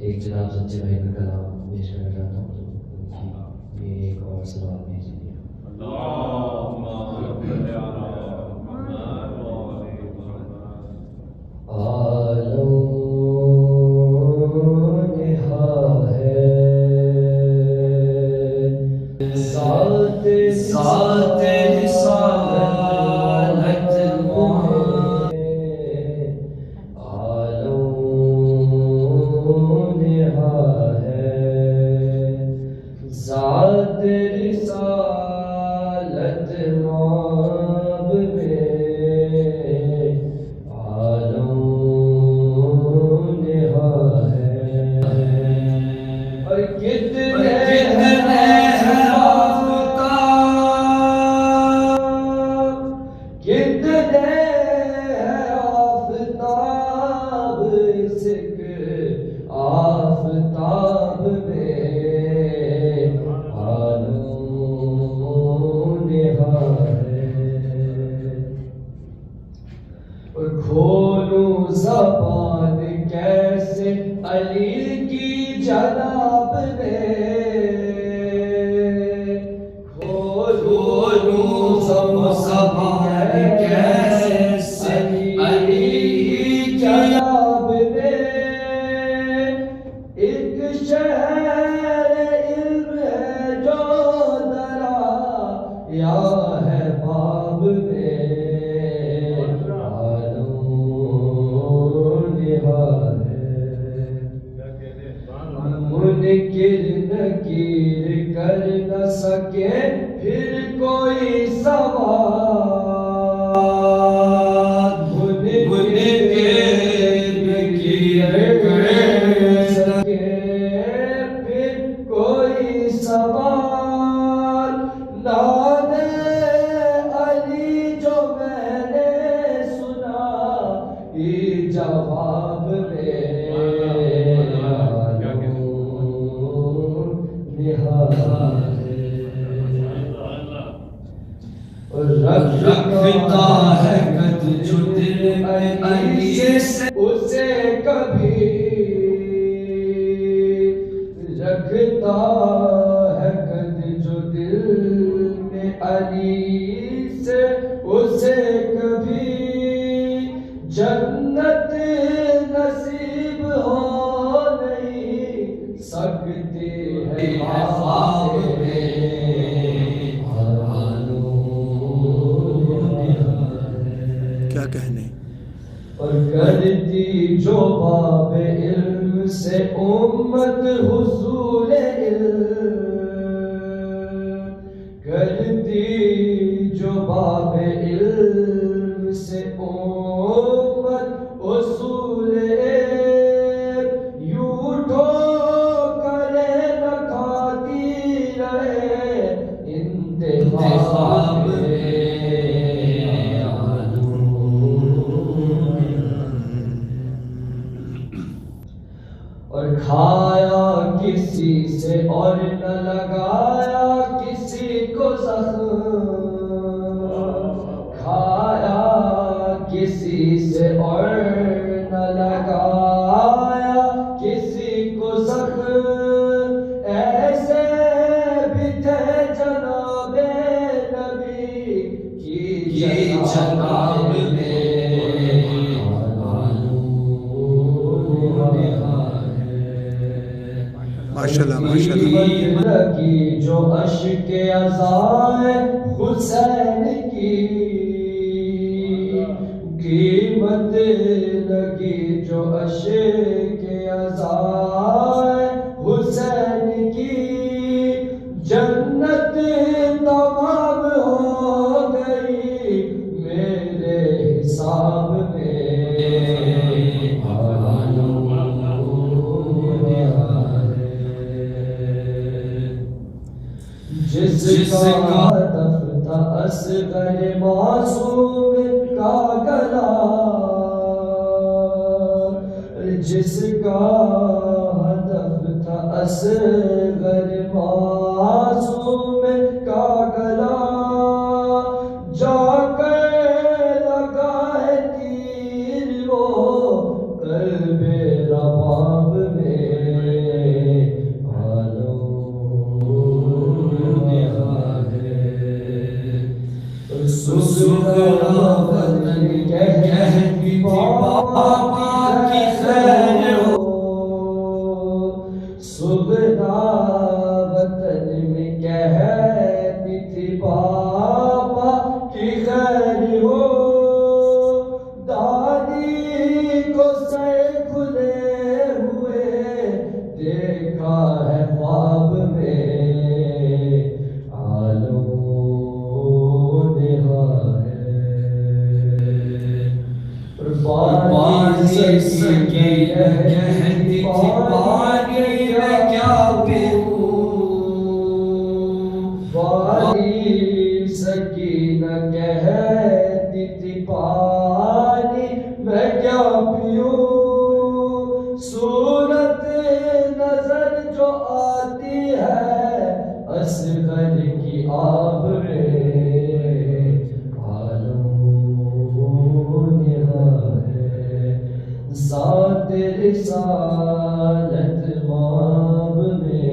ایک جناب سچے بھائی کا کلام پیش کرنا چاہتا ہوں تو یہ ایک اور سوال بھیج دیا۔ کھولوں زبان کیسے علی کی جناب میں، کھولوں زبان کیسے علی کی جناب میں، ایک شہر علم ہے جو دریا ہے باب میں، منکر نکیر کر نہ سکے پھر کوئی سوال، منکر نکیر کر نہ سکے پھر کوئی سوال، نام علی جو میں نے سنا یہ جواب میں، رکھتا ہے قد جو دل میں علی سے اسے کبھی، رکھتا ہے قد جو دل میں علی سے اسے کبھی، جنت نصیب ہو نہیں سکتی ہے خواب میں، کیا کہنے، اور کرتی جو باب علم سے امت حصول علم، کرتی جو باب علم سے امت حصول علم، یوں ٹھوکرے نہ کھاتی رہے انتخاب میں، اور کھایا کسی سے اور نہ لگایا کسی کو زخم، کھایا کسی سے اور نہ لگایا کسی کو زخم، ایسے بھی تھے جناب نبی کی جناب میں، ماشاءاللہ ماشاءاللہ، کی جو عشق عزائے حسین کی قیمت لگی، جو عشق عزائے حسین کی، جنت تمام ہو گئی میرے حساب میں، جس کا ہدف تھا اصغر معصوم کا گلا، جس کا ہدف تھا اصغر معصوم کا گلا، جا کہتی تھی پانی میں کیا پیوں، والی سکینہ کہتی تھی پانی میں کیا پیوں، صورت نظر جو آتی ہے اصغر کی آبرے عالم نہا ہے، ذات رسالت ماب میں